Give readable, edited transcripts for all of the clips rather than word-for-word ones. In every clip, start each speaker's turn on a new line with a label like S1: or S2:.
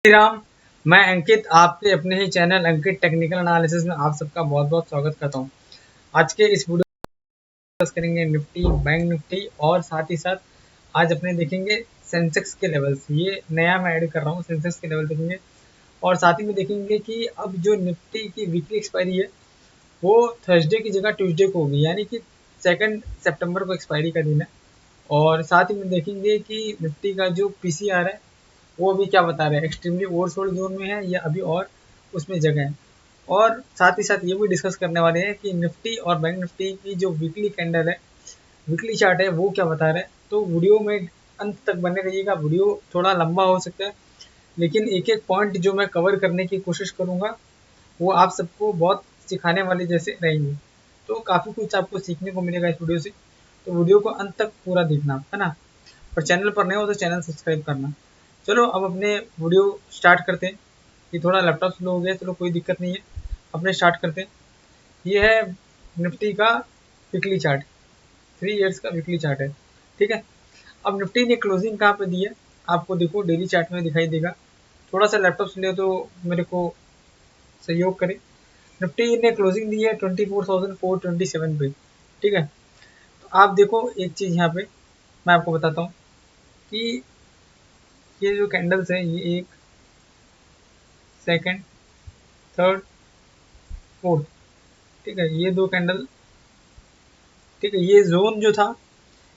S1: श्री राम। मैं अंकित आपके अपने ही चैनल अंकित टेक्निकल एनालिसिस में आप सबका बहुत बहुत स्वागत करता हूं। आज के इस वीडियो में डिस्कस करेंगे निफ्टी, बैंक निफ्टी और साथ ही साथ आज अपने देखेंगे सेंसेक्स के लेवल्स। ये नया मैं ऐड कर रहा हूँ, सेंसेक्स के लेवल देखेंगे और साथ ही में देखेंगे कि अब जो निफ्टी की वीकली एक्सपायरी है वो थर्सडे की जगह ट्यूसडे को होगी, यानी कि 2 सितंबर को एक्सपायरी का दिन है। और साथ ही में देखेंगे कि निफ्टी का जो पीसीआर है वो अभी क्या बता रहे हैं, एक्सट्रीमली ओवरसोल्ड जोन में है या अभी और उसमें जगह है। और साथ ही साथ ये भी डिस्कस करने वाले हैं कि निफ्टी और बैंक निफ्टी की जो वीकली कैंडल है, वीकली चार्ट है, वो क्या बता रहा है। तो वीडियो में अंत तक बने रहिएगा। वीडियो थोड़ा लंबा हो सकता है लेकिन एक एक पॉइंट जो मैं कवर करने की कोशिश करूँगा वो आप सबको बहुत सिखाने वाले जैसे रहेंगे। तो काफ़ी कुछ आपको सीखने को मिलेगा इस वीडियो से। तो वीडियो को अंत तक पूरा देखना है ना। और चैनल पर नए हो तो चैनल सब्सक्राइब करना। चलो अब अपने वीडियो स्टार्ट करते हैं। ये थोड़ा लैपटॉप स्लो हो गया, चलो कोई दिक्कत नहीं है, अपने स्टार्ट करते हैं। ये है निफ्टी का वीकली चार्ट, 3 इयर्स का वीकली चार्ट है, ठीक है। अब निफ्टी ने क्लोजिंग कहाँ पे दी है आपको देखो डेली चार्ट में दिखाई देगा। थोड़ा सा लैपटॉप स्लो तो मेरे को सहयोग करे। निफ्टी ने क्लोजिंग दी है 24,427 पे, ठीक है। तो आप देखो एक चीज़ यहाँ पे मैं आपको बताता हूँ कि ये जो कैंडल्स हैं ये एक, सेकंड, थर्ड, फोर्थ, ठीक है, ये 2 कैंडल, ठीक है। ये जोन जो था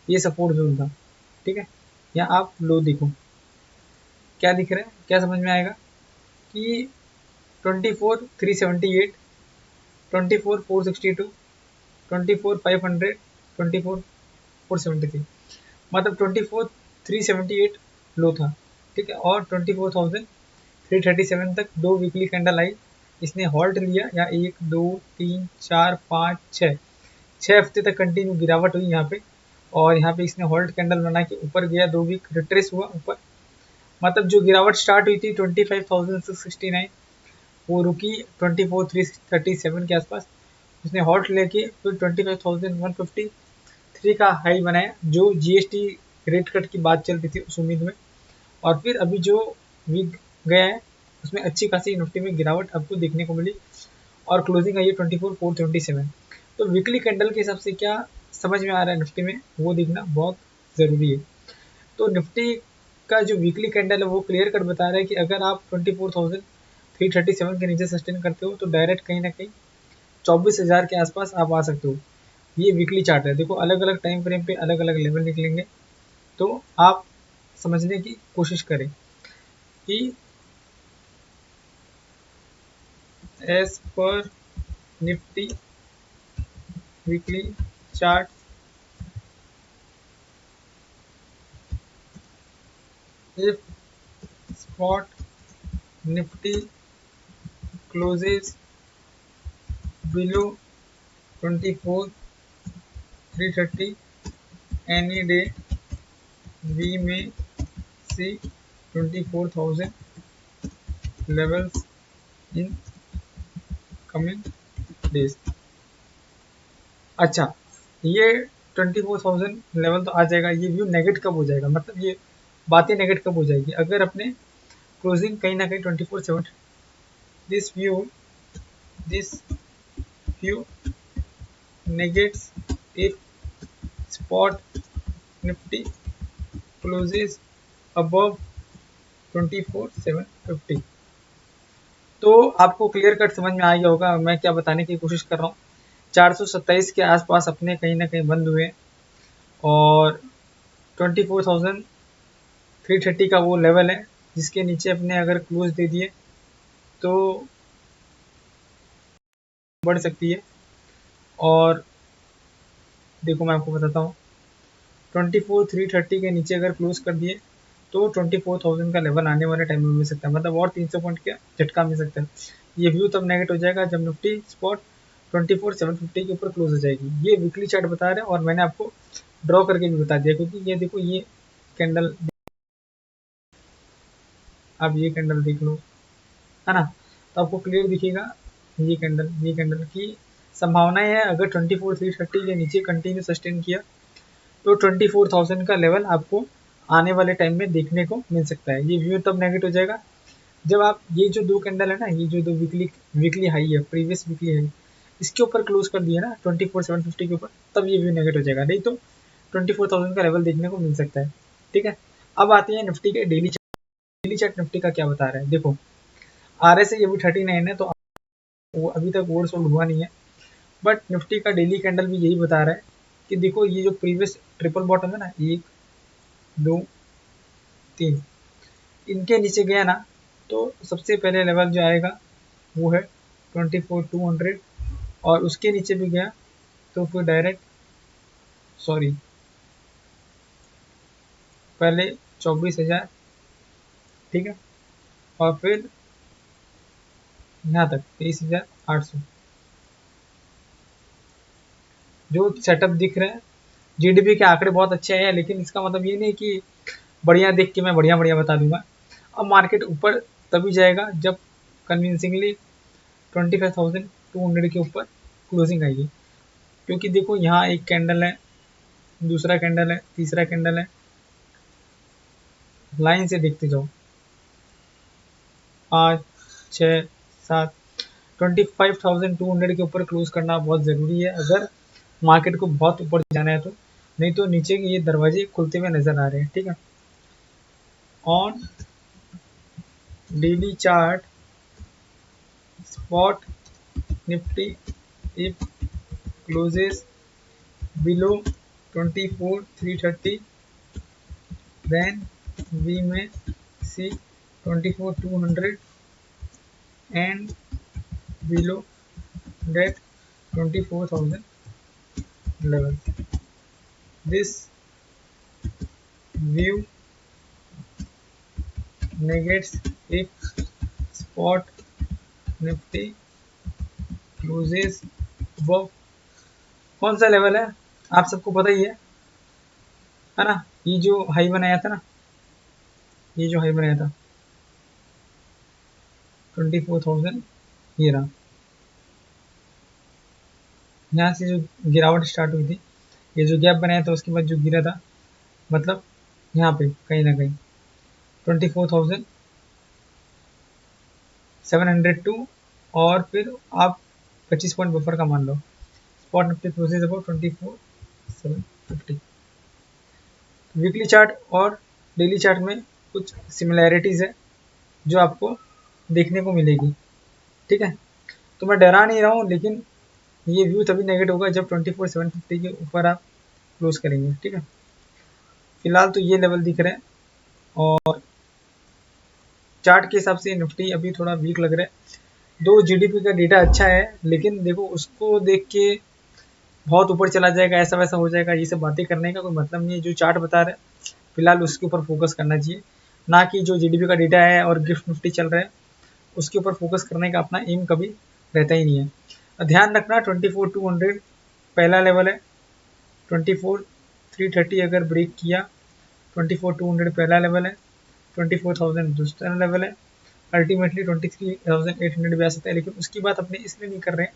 S1: ये सपोर्ट जोन था, ठीक है। यहाँ आप लो देखो क्या दिख रहा है, क्या समझ में आएगा कि 24,378, 24,462, 24,500, 24,473, मतलब 24,378 लो था, ठीक है। और 24,337 तक 2 वीकली कैंडल आई, इसने हॉल्ट लिया। या 1 2 3 4 5 6 हफ्ते तक कंटिन्यू गिरावट हुई यहाँ पे। और यहाँ पे इसने होल्ड कैंडल बना के ऊपर गया, 2 वीक रिट्रेस हुआ ऊपर। मतलब जो गिरावट स्टार्ट हुई थी 25,669 वो रुकी 24,337 के आसपास। उसने हॉल्ट लेके फिर 25,153 का हाई बनाया, जो जीएसटी रेट कट की बात चल रही थी उस उम्मीद में। और फिर अभी जो वीक गया है उसमें अच्छी खासी निफ्टी में गिरावट आपको देखने को मिली और क्लोजिंग आई है 24,427। तो वीकली कैंडल के हिसाब से क्या समझ में आ रहा है निफ्टी में वो देखना बहुत ज़रूरी है। तो निफ्टी का जो वीकली कैंडल है वो क्लियर कट बता रहा है कि अगर आप 24,337 के नीचे सस्टेन करते हो तो डायरेक्ट कहीं ना कहीं 24,000 के आसपास आप आ सकते हो। ये वीकली चार्ट है, देखो अलग अलग टाइम फ्रेम पे अलग अलग लेवल निकलेंगे। तो आप समझने की कोशिश करें कि as per Nifty weekly chart, if spot nifty closes below 24,330 any day we may see 24,000 levels in coming days। अच्छा, ये 24,000 लेवल तो आ जाएगा। ये व्यू नेगेट कब हो जाएगा, मतलब ये बातें नेगेट कब हो जाएगी अगर अपने क्लोजिंग कहीं ना कहीं 24/7। This view negates if spot nifty closes above 24,750। तो आपको क्लियर कट समझ में आ गया होगा मैं क्या बताने की कोशिश कर रहा हूँ। 427 के आसपास अपने कहीं ना कहीं बंद हुए और 24,330 का वो लेवल है जिसके नीचे अपने अगर क्लोज दे दिए तो बढ़ सकती है। और देखो मैं आपको बताता हूँ, 24,330 के नीचे अगर क्लोज कर दिए तो 24,000 का लेवल आने वाले टाइम में मिल सकता है, मतलब और 300 पॉइंट का झटका मिल सकता है। ये व्यू तब नेगेट हो जाएगा जब निफ्टी स्पॉट 24,750 के ऊपर क्लोज हो जाएगी। ये वीकली चार्ट बता रहे हैं और मैंने आपको ड्रॉ करके भी बता दिया, क्योंकि ये देखो ये कैंडल, आप ये कैंडल देख लो, है ना। तो आपको क्लियर दिखेगा ये कैंडल की संभावनाएं है। अगर 24,330 के नीचे कंटिन्यू सस्टेन किया तो 24,000 का लेवल आपको आने वाले टाइम में देखने को मिल सकता है। ये व्यू तब नेगेट हो जाएगा जब आप ये जो दो कैंडल है ना, ये जो दो वीकली वीकली हाई है, प्रीवियस वीकली हाई, इसके ऊपर क्लोज कर दिया ना 24,750 के ऊपर, तब ये व्यू नेगेटिव हो जाएगा, नहीं तो 24,000 का लेवल देखने को मिल सकता है। ठीक है, अब आते हैं निफ्टी के daily chart. Daily chart Nifty का क्या बता रहा है, देखो RSI अभी 39 है, तो वो अभी तक ओवर सोल्ड हुआ नहीं है, बट निफ्टी का डेली कैंडल भी यही बता रहा है कि देखो ये जो प्रीवियस ट्रिपल बॉटम है ना, 1 2 3, इनके नीचे गया ना, तो सबसे पहले लेवल जो आएगा वो है 24,200, और उसके नीचे भी गया तो फिर डायरेक्ट, सॉरी, पहले 24,000, ठीक है, और फिर यहाँ तक 23,800 जो सेटअप दिख रहा है। जीडीपी के आंकड़े बहुत अच्छे हैं, लेकिन इसका मतलब ये नहीं कि बढ़िया देख के मैं बढ़िया बढ़िया बता दूंगा। अब मार्केट ऊपर तभी जाएगा जब कन्विंसिंगली 25,200 के ऊपर क्लोजिंग आएगी, क्योंकि देखो यहाँ एक कैंडल है, दूसरा कैंडल है, तीसरा कैंडल है, लाइन से देखते जाओ, 5 6 7, 25,200 के ऊपर क्लोज करना बहुत ज़रूरी है अगर मार्केट को बहुत ऊपर जाना है तो, नहीं तो नीचे के ये दरवाजे खुलते हुए नजर आ रहे हैं। ठीक है, on daily chart spot nifty if closes below 24,330, then we may see 24,200 and below that 24,000 level. This view negates if spot nifty closes above, कौन सा लेवल है आप सबको पता ही है ना, ये जो हाई बनाया था ना, ये जो हाई बनाया था 24,000, ये रहा, यहाँ से जो गिरावट स्टार्ट हुई थी, ये जो गैप बनाया था उसके बाद जो गिरा था, मतलब यहाँ पे कहीं ना कहीं 24,702, और फिर आप 25 पॉइंट बफर का मान लो, spot Nifty closes about 24,750। Weekly chart और डेली चार्ट में कुछ सिमिलैरिटीज है जो आपको देखने को मिलेगी। ठीक है, तो मैं डरा नहीं रहा हूँ, लेकिन ये व्यू तभी नेगेटिव होगा जब 24,750 के ऊपर आप क्लोज करेंगे। ठीक है, फिलहाल तो ये लेवल दिख रहे हैं, और चार्ट के हिसाब से निफ्टी अभी थोड़ा वीक लग रहा है। दो जीडीपी का डेटा अच्छा है, लेकिन देखो उसको देख के बहुत ऊपर चला जाएगा, ऐसा वैसा हो जाएगा, ये सब बातें करने का कोई मतलब नहीं है। जो चार्ट बता रहे हैं फिलहाल उसके ऊपर फोकस करना चाहिए, ना कि जो जीडीपी का डेटा है और गिफ्ट निफ्टी चल रहा है उसके ऊपर फोकस करने का अपना एम कभी रहता ही नहीं है। ध्यान रखना 24,200 पहला लेवल है, 24,330 अगर ब्रेक किया, 24,200 पहला लेवल है, 24,000 दूसरा लेवल है, अल्टीमेटली 23,800 भी आ सकता है, लेकिन उसकी बात अपने इसलिए नहीं कर रहे हैं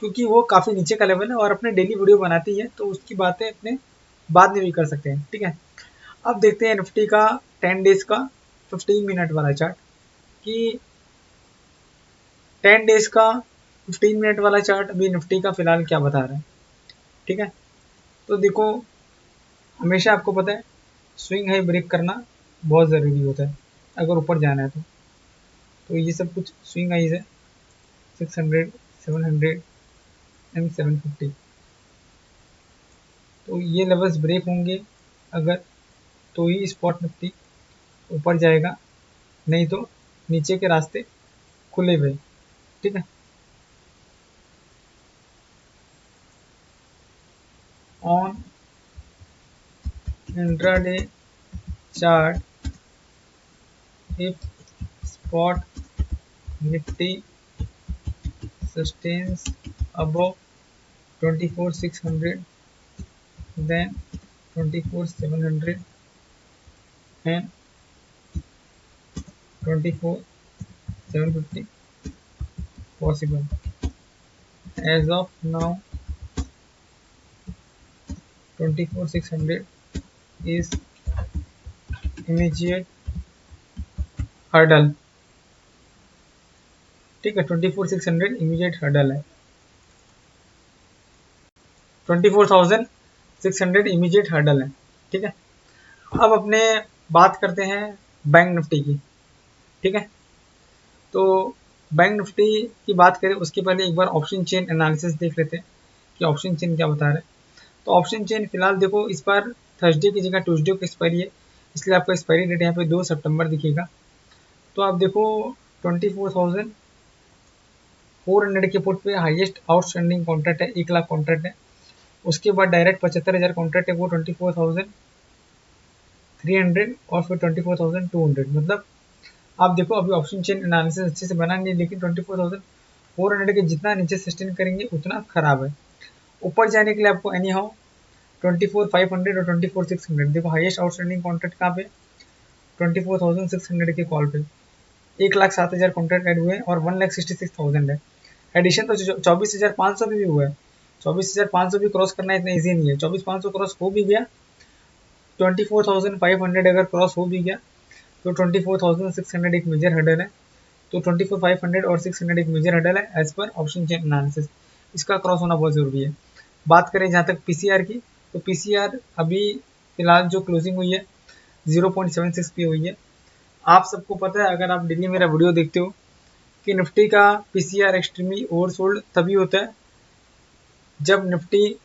S1: क्योंकि वो काफ़ी नीचे का लेवल है और अपने डेली वीडियो बनाती है, तो उसकी बातें अपने बाद में भी कर सकते हैं। ठीक है, अब देखते हैं निफ्टी का 10 डेज का 15 मिनट वाला चार्ट, कि 10 डेज का 15 मिनट वाला चार्ट अभी निफ्टी का फिलहाल क्या बता रहा है। ठीक है, तो देखो हमेशा आपको पता है स्विंग हाई ब्रेक करना बहुत ज़रूरी होता है अगर ऊपर जाना है तो ये सब कुछ स्विंग हाइज है, 600, 700 एंड 750, तो ये लेवल्स ब्रेक होंगे अगर, तो ही स्पॉट निफ्टी ऊपर जाएगा, नहीं तो नीचे के रास्ते खुले हुए। ठीक है, on intraday chart if spot nifty sustains above 24,600, then 24,700 and 24,750 possible. As of now 24,600 is immediate hurdle, ठीक है, 24,600 इमीडिएट हर्डल है, 24,600 इमीडिएट हर्डल है। ठीक है, अब अपने बात करते हैं बैंक निफ्टी की। ठीक है, तो बैंक निफ्टी की बात करें उसके पहले एक बार ऑप्शन चेन एनालिसिस देख लेते हैं कि ऑप्शन चेन क्या बता रहे हैं। तो ऑप्शन चेन फिलहाल देखो, इस बार थर्सडे की जगह ट्यूसडे को एक्सपायरी है, इसलिए आपका एक्सपायरी डेट यहाँ पे 2 सितंबर दिखेगा। तो आप देखो 24,400 के पुट पे हाईएस्ट आउटस्टैंडिंग कॉन्ट्रैक्ट है, 1 लाख कॉन्ट्रैक्ट है। उसके बाद डायरेक्ट 75,000 कॉन्ट्रैक्ट है, वो 24,300 और फिर 24,200। मतलब आप देखो अभी ऑप्शन चेन एनालिसिस अच्छे से बना नहीं, लेकिन 24,400 के जितना नीचे सस्टेन करेंगे उतना खराब है। ऊपर जाने के लिए आपको एनी हाउ 24,500 और 24,600, देखो हाईएस्ट आउटस्टैंडिंग कॉन्ट्रैक्ट कहाँ पे, 24,600 के कॉल पे 1,07,000 कॉन्ट्रैक्ट ऐड हुए और 1,66,000 है। एडिशन तो 24,500 भी हुआ है, 24,500 भी क्रॉस करना इतना ईजी नहीं है। 24,500 क्रॉस हो भी गया, 24,500 अगर क्रॉस हो भी गया तो 24,600 एक मेजर हर्डल है। तो 24,500 और 600 एक मेजर हर्डल है as per option chain analysis, इसका क्रॉस होना बहुत ज़रूरी है। बात करें जहाँ तक पीसीआर की, तो पीसीआर अभी फिलहाल जो क्लोजिंग हुई है 0.76 पे हुई है। आप सबको पता है, अगर आप डेली मेरा वीडियो देखते हो, कि निफ्टी का पीसीआर एक्सट्रीमली ओवरसोल्ड तभी होता है जब निफ्टी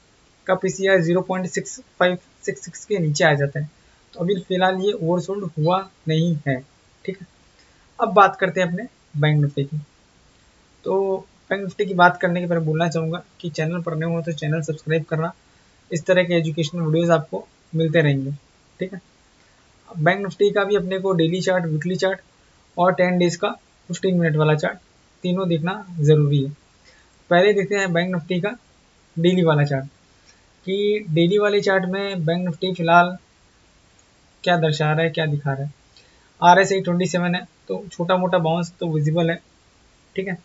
S1: का पीसीआर 0.6566 के नीचे आ जाता है। तो अभी फिलहाल ये ओवरसोल्ड हुआ नहीं है। ठीक है, अब बात करते हैं अपने बैंक निफ्टी की। तो बैंक निफ्टी की बात करने के पहले बोलना चाहूँगा कि चैनल पर नए हो तो चैनल सब्सक्राइब करना, इस तरह के एजुकेशनल वीडियोस आपको मिलते रहेंगे। ठीक है, बैंक निफ्टी का भी अपने को डेली चार्ट, वीकली चार्ट और 10 डेज का 15 मिनट वाला चार्ट तीनों देखना ज़रूरी है। पहले देखते हैं बैंक निफ्टी का डेली वाला चार्ट, कि डेली वाले चार्ट में बैंक निफ्टी फिलहाल क्या दर्शा रहा है, क्या दिखा रहा है। RSI 27 है, तो छोटा मोटा बाउंस तो विजिबल है। ठीक है,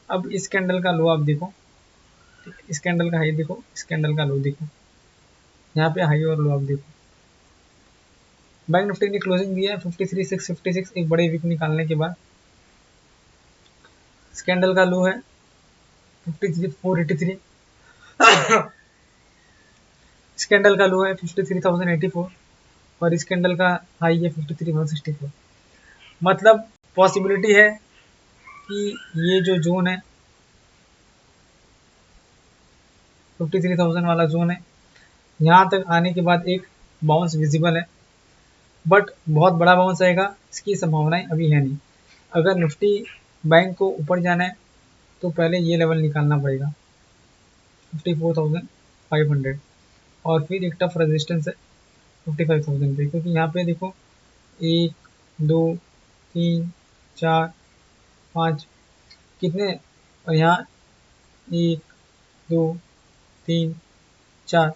S1: अब इस कैंडल का लो आप देखो, इस कैंडल का हाई देखो, इस कैंडल का लो देखो, यहाँ पे हाई और लो आप देखो। बैंक निफ्टी ने क्लोजिंग दिया है 53,656 एक बड़े वीक निकालने के बाद। इस कैंडल का लो है 53,483, इस कैंडल का लो है 53,084 और इस कैंडल का हाई है 53,164। मतलब पॉसिबिलिटी है कि ये जो जोन है 53,000 वाला जोन है, यहाँ तक आने के बाद एक बाउंस विजिबल है, बट बहुत बड़ा बाउंस आएगा इसकी संभावनाएं अभी है नहीं। अगर निफ्टी बैंक को ऊपर जाना है तो पहले ये लेवल निकालना पड़ेगा 54,500 और फिर एक टफ रेजिस्टेंस है 55,000 पे, क्योंकि यहाँ पे देखो 1 2 3 4 5 कितने, और यहाँ 1 2 3 4,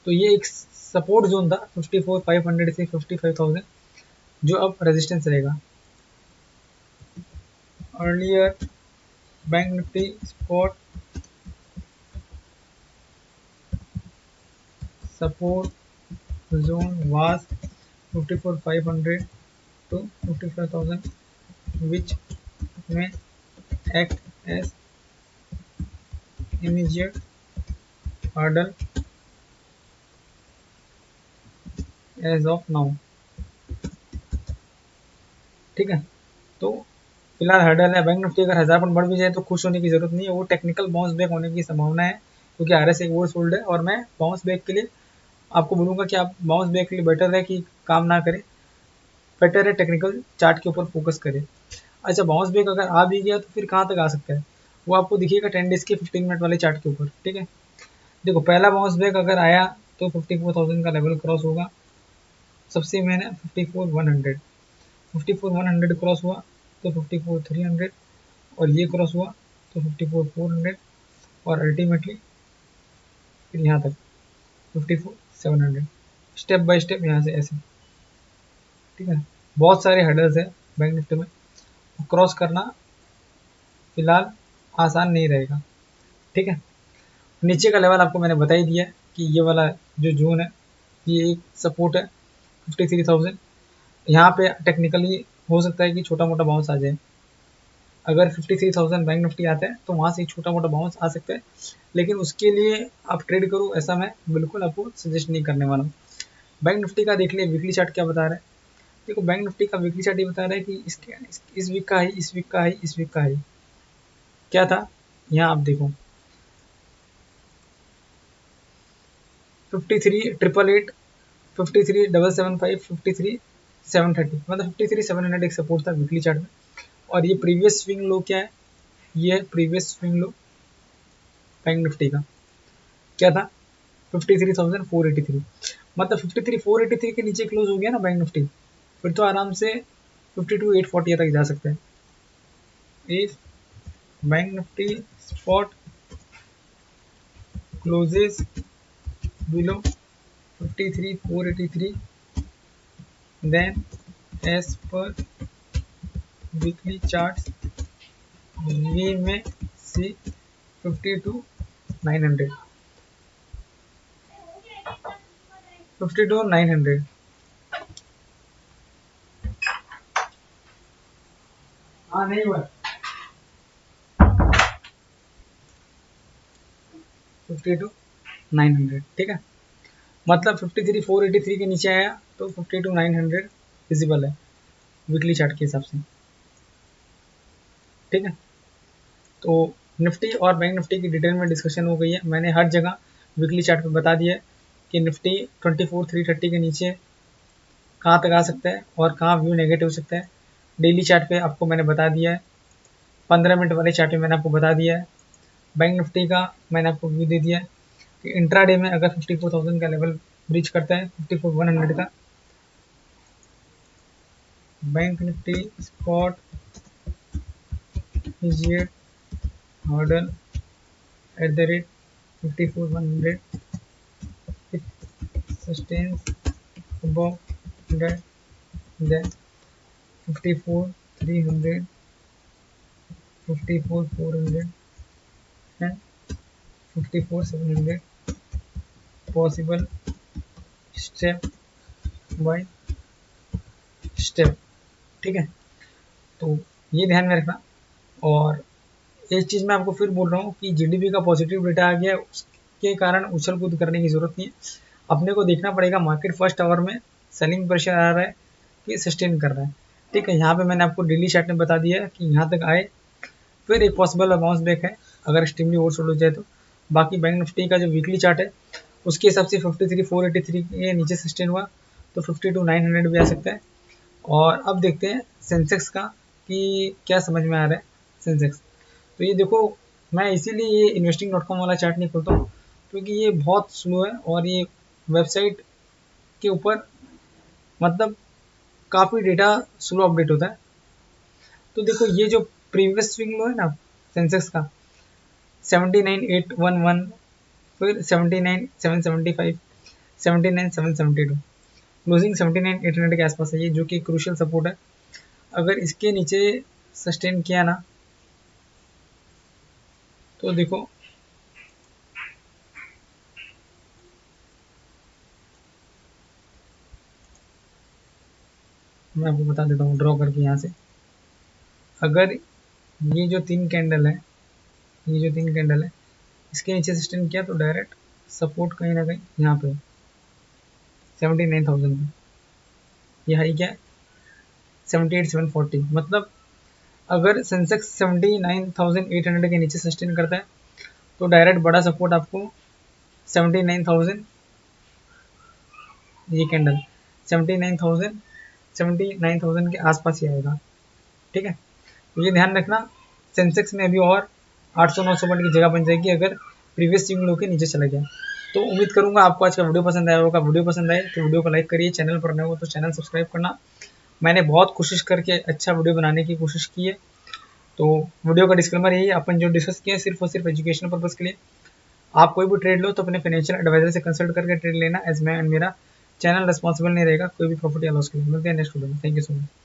S1: तो ये एक सपोर्ट जोन था 54,500 से 55,000, जो अब रेजिस्टेंस रहेगा। Earlier bank Nifty spot support zone was 54,500 to 55,000, which may act as immediate hurdle as of now। ठीक है, तो फिलहाल हर्डल है बैंक निफ्टी। अगर 1000 पॉइंट बढ़ भी जाए तो खुश होने की जरूरत नहीं है, वो टेक्निकल बाउंस बैक होने की संभावना है, क्योंकि RSI ओवरसोल्ड है। और मैं बाउंस बैक के लिए आपको बोलूँगा कि आप बाउंस बैक के लिए बेटर है कि काम ना करें, बेटर है टेक्निकल चार्ट के ऊपर फोकस करें। अच्छा, बाउंस बैक अगर आ भी गया तो फिर कहाँ तक आ सकता है, वो आपको दिखेगा 10 डेज के 15 मिनट वाले चार्ट के ऊपर। ठीक है, देखो पहला बाउंस बैक अगर आया तो 54,000 का लेवल क्रॉस होगा, सबसे मेन है 54,100, 54,100 क्रॉस हुआ तो 54,300 और ये क्रॉस हुआ तो 54,400 और अल्टीमेटली फिर यहाँ तक 54,700, स्टेप बाय स्टेप यहाँ से ऐसे। ठीक है, बहुत सारे हर्डल्स है बैंक निफ्टी में, क्रॉस करना फिलहाल आसान नहीं रहेगा। ठीक है, नीचे का लेवल आपको मैंने बता ही दिया कि ये वाला जो जोन है ये एक सपोर्ट है 53,000। यहाँ पे टेक्निकली हो सकता है कि छोटा मोटा बाउंस आ जाए, अगर 53,000 बैंक निफ्टी आता है तो वहाँ से एक छोटा मोटा बाउंस आ सकता है, लेकिन उसके लिए आप ट्रेड करो ऐसा मैं बिल्कुल आपको सजेस्ट नहीं करने वाला हूँ। बैंक निफ्टी का देख लिया वीकली चार्ट क्या बता रहा है। देखो बैंक निफ्टी का वीकली चार्ट ये बता रहा है कि इस वीक का हाई, इस वीक का हाई, इस वीक का हाई क्या था। यहाँ आप देखो 53,888, 53,775, 53,730, मतलब 53,700 एक सपोर्ट था वीकली चार्ट में। और ये प्रीवियस स्विंग लो क्या है, ये previous swing low bank Nifty का क्या था 53,483, मतलब 53,483 के नीचे क्लोज हो गया ना बैंक निफ्टी, फिर तो आराम से 52,840 तक जा सकते हैं। If bank Nifty spot closes below 53,483, then as per weekly charts we may see 52,900, 52,900। हाँ नहीं हुआ 52,900, ठीक है। मतलब 53,483 के नीचे आया तो 52,900 विजिबल है वीकली चार्ट के हिसाब से, ठीक है। तो निफ्टी और बैंक निफ्टी की डिटेल में डिस्कशन हो गई है। मैंने हर जगह वीकली चार्ट पे बता दिया है कि निफ्टी 24,330 के नीचे कहाँ तक आ सकता है और कहाँ व्यू नेगेटिव हो सकता है। डेली चार्ट पे आपको मैंने बता दिया है, 15 मिनट वाले चार्ट पे मैंने आपको बता दिया है। बैंक निफ्टी का मैंने आपको व्यू दे दिया है कि इंट्राडे में अगर 54,000 का लेवल ब्रीच करता है, 54,100 का, bank Nifty spot immediate hurdle @ 54,100 it sustains above that, then 54,300, 54,400 and 54,700 possible step by step, ठीक है। तो ये ध्यान में रखना। और एक चीज़ मैं आपको फिर बोल रहा हूँ कि जीडीपी का पॉजिटिव डेटा आ गया, उसके कारण उछल कूद करने की जरूरत नहीं है। अपने को देखना पड़ेगा मार्केट फर्स्ट आवर में सेलिंग प्रेशर आ रहा है कि सस्टेन कर रहा है, ठीक है। यहाँ पे मैंने आपको डेली चार्ट में बता दिया है कि यहाँ तक आए, फिर एक पॉसिबल बाउंस बैक है अगर एक्सट्रीमली ओवरसोल्ड हो जाए तो। बाकी बैंक निफ्टी का जो वीकली चार्ट है उसके हिसाब से 53,483 के नीचे सस्टेन हुआ तो 52,900 भी आ सकता है। और अब देखते हैं सेंसेक्स का कि क्या समझ में आ रहा है सेंसेक्स। तो ये देखो, मैं इसीलिए ये investing.com वाला चार्ट नहीं खोलता हूँ क्योंकि ये बहुत स्लो है और ये वेबसाइट के ऊपर मतलब काफ़ी डेटा स्लो अपडेट होता है। तो देखो ये जो प्रीवियस स्विंग लो है ना सेंसेक्स का 79,811, फिर 79,775, 79,772, क्लोजिंग 79,800 के आसपास है ये, जो कि क्रूशियल सपोर्ट है। अगर इसके नीचे सस्टेन किया ना तो देखो मैं आपको बता देता हूँ ड्रॉ करके यहाँ से। अगर ये जो तीन कैंडल है, ये जो तीन कैंडल है इसके नीचे सस्टेन किया तो डायरेक्ट सपोर्ट कहीं ना कहीं यहाँ पे 79,000 पे, ये हाई क्या है 78,740। मतलब अगर सेंसेक्स 79,800 के नीचे सस्टेन करता है तो डायरेक्ट बड़ा सपोर्ट आपको 79,000, ये कैंडल 79,000, 79,000 के आसपास ही आएगा, ठीक है। तो ये ध्यान रखना, सेंसेक्स में अभी और 800-900 पॉइंट की जगह बन जाएगी अगर प्रीवियस स्विंग लो के नीचे चला गया। तो उम्मीद करूंगा आपको आज का वीडियो पसंद आया होगा। वीडियो पसंद आए तो वीडियो को लाइक करिए, चैनल पर नए हो तो चैनल सब्सक्राइब करना। मैंने बहुत कोशिश करके अच्छा वीडियो बनाने की कोशिश की है। तो वीडियो का डिस्क्लेमर यही है, अपन जो डिस्कस किया सिर्फ और सिर्फ एजुकेशनल पर्पज़ के लिए। आप कोई भी ट्रेड लो तो अपने फाइनेंशियल एडवाइजर से कंसल्ट करके ट्रेड लेना, एज मैं एंड मेरा चैनल रिस्पॉन्सिबल नहीं रहेगा कोई भी प्रॉफिट या लॉस के लिए। मिलते हैं नेक्स्ट वीडियो में। Thank you so much.